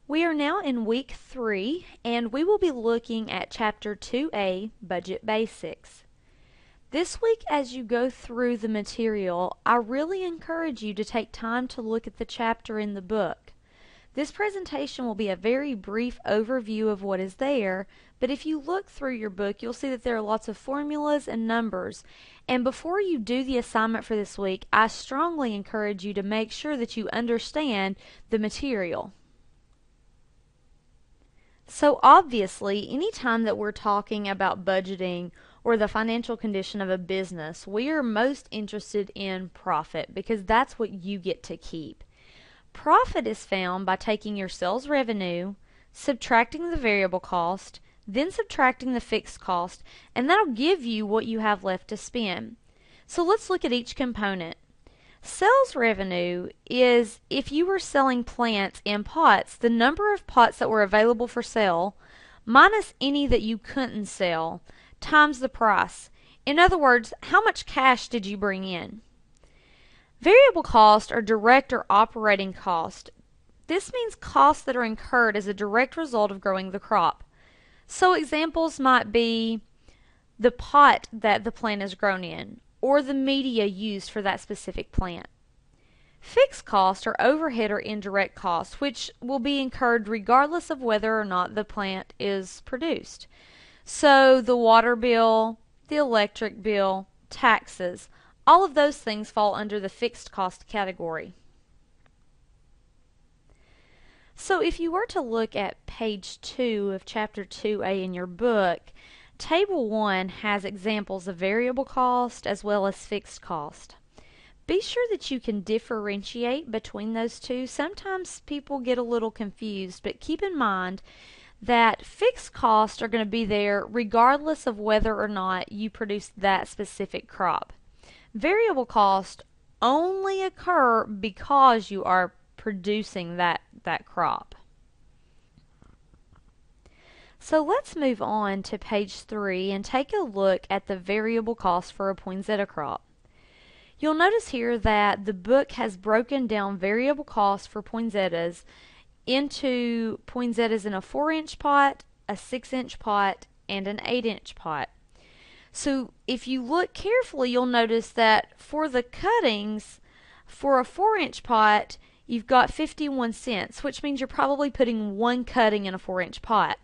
We are now in week 3 and we will be looking at chapter 2A, Budget Basics. This week as you go through the material, I really encourage you to take time to look at the chapter in the book. This presentation will be a very brief overview of what is there, but if you look through your book, you'll see that there are lots of formulas and numbers. And before you do the assignment for this week, I strongly encourage you to make sure that you understand the material. So obviously, anytime that we're talking about budgeting or the financial condition of a business, we are most interested in profit because that's what you get to keep. Profit is found by taking your sales revenue, subtracting the variable cost, then subtracting the fixed cost, and that'll give you what you have left to spend. So let's look at each component. Sales revenue is if you were selling plants in pots, the number of pots that were available for sale minus any that you couldn't sell times the price. In other words, how much cash did you bring in? Variable costs are direct or operating cost. This means costs that are incurred as a direct result of growing the crop. So examples might be the pot that the plant is grown in, or the media used for that specific plant. Fixed costs are overhead or indirect costs, which will be incurred regardless of whether or not the plant is produced. So the water bill, the electric bill, taxes, all of those things fall under the fixed cost category. So if you were to look at page 2 of chapter 2A in your book, Table 1 has examples of variable cost as well as fixed cost. Be sure that you can differentiate between those two. Sometimes people get a little confused, but keep in mind that fixed costs are going to be there regardless of whether or not you produce that specific crop. Variable costs only occur because you are producing that crop. So let's move on to page 3 and take a look at the variable cost for a poinsettia crop. You'll notice here that the book has broken down variable costs for poinsettias into poinsettias in a 4-inch pot, a 6-inch pot, and an 8-inch pot. So if you look carefully, you'll notice that for the cuttings, for a 4-inch pot, you've got 51 cents, which means you're probably putting one cutting in a 4-inch pot.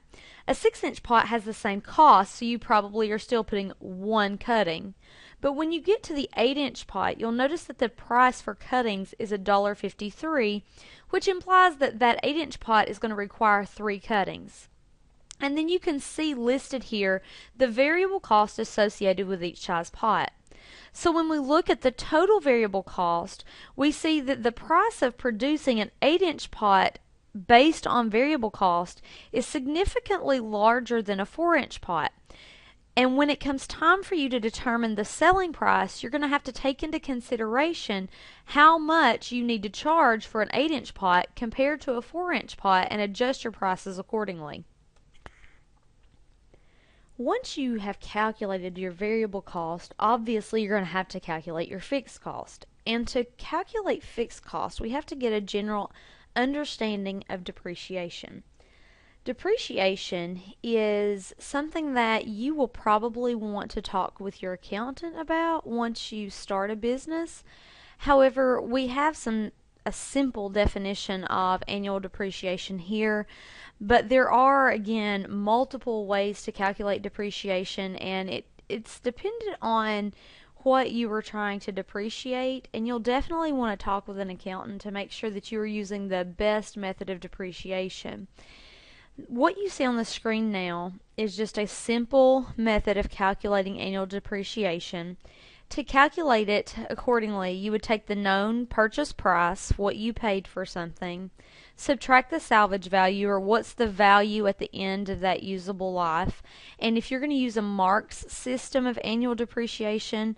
A 6-inch pot has the same cost, so you probably are still putting one cutting. But when you get to the 8-inch pot, you'll notice that the price for cuttings is $1.53, which implies that that 8-inch pot is going to require 3 cuttings. And then you can see listed here the variable cost associated with each size pot. So when we look at the total variable cost, we see that the price of producing an 8-inch pot based on variable cost is significantly larger than a 4-inch pot. And when it comes time for you to determine the selling price, you're going to have to take into consideration how much you need to charge for an 8-inch pot compared to a 4-inch pot and adjust your prices accordingly. Once you have calculated your variable cost, obviously you're going to have to calculate your fixed cost. And to calculate fixed cost, we have to get a general understanding of depreciation. Depreciation is something that you will probably want to talk with your accountant about once you start a business. However, we have a simple definition of annual depreciation here, but there are again multiple ways to calculate depreciation, and it's dependent on what you are trying to depreciate, and you'll definitely want to talk with an accountant to make sure that you are using the best method of depreciation. What you see on the screen now is just a simple method of calculating annual depreciation. To calculate it accordingly, you would take the known purchase price, what you paid for something, subtract the salvage value, or what's the value at the end of that usable life. And if you're going to use a Marx system of annual depreciation,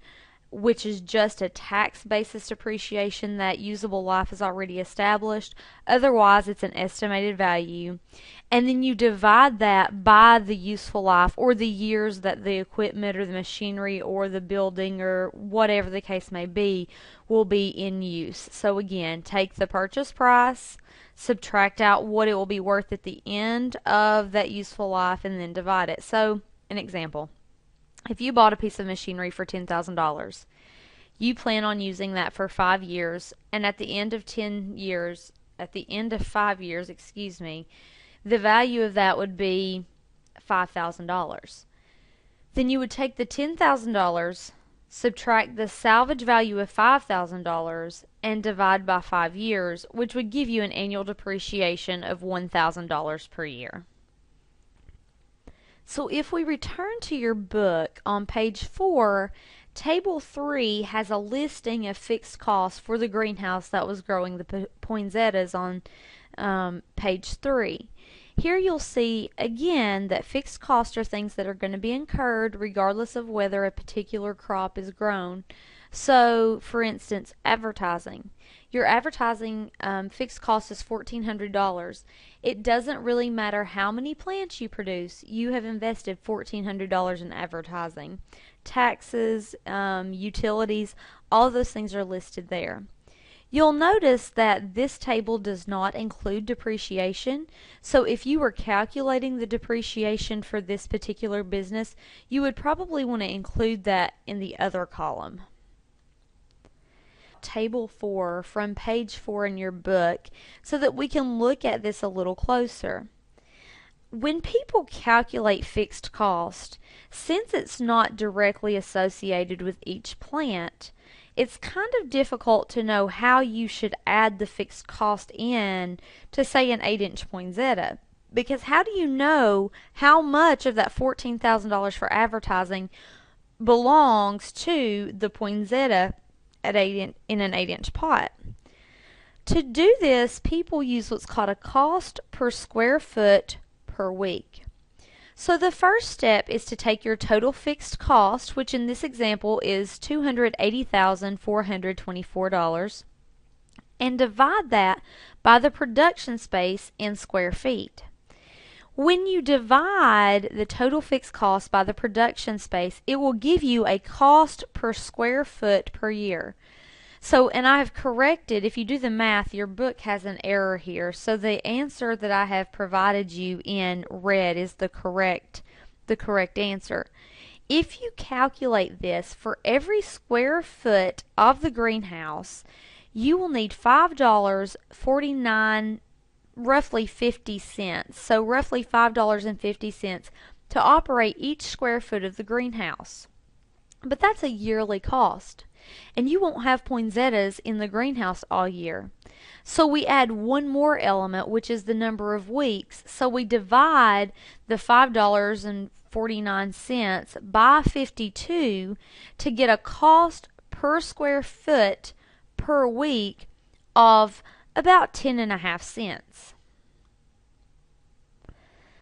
which is just a tax basis depreciation, that usable life is already established. Otherwise, it's an estimated value. And then you divide that by the useful life, or the years that the equipment or the machinery or the building or whatever the case may be will be in use. So again, take the purchase price, subtract out what it will be worth at the end of that useful life, and then divide it. So, an example. If you bought a piece of machinery for $10,000, you plan on using that for 5 years, and at the end of 5 years, the value of that would be $5,000. Then you would take the $10,000, subtract the salvage value of $5,000, and divide by 5 years, which would give you an annual depreciation of $1,000 per year. So if we return to your book on page 4, Table 3 has a listing of fixed costs for the greenhouse that was growing the poinsettias on page 3. Here you'll see again that fixed costs are things that are going to be incurred regardless of whether a particular crop is grown. So, for instance, advertising. Your advertising fixed cost is $1,400. It doesn't really matter how many plants you produce. You have invested $1,400 in advertising. Taxes, utilities, all of those things are listed there. You'll notice that this table does not include depreciation. So if you were calculating the depreciation for this particular business, you would probably want to include that in the other column. Table 4 from page 4 in your book so that we can look at this a little closer. When people calculate fixed cost, since it's not directly associated with each plant, it's kind of difficult to know how you should add the fixed cost in to, say, an 8-inch poinsettia. Because how do you know how much of that $14,000 for advertising belongs to the poinsettia in an 8-inch pot? To do this, people use what's called a cost per square foot per week. So the first step is to take your total fixed cost, which in this example is $280,424, and divide that by the production space in square feet. When you divide the total fixed cost by the production space, it will give you a cost per square foot per year. So, and I have corrected, if you do the math, your book has an error here. So the answer that I have provided you in red is the correct answer. If you calculate this for every square foot of the greenhouse, you will need $5.49, roughly 50 cents. So roughly $5.50 to operate each square foot of the greenhouse. But that's a yearly cost. And you won't have poinsettias in the greenhouse all year. So we add one more element, which is the number of weeks. So we divide the $5.49 by 52 to get a cost per square foot per week of about 10.5 cents.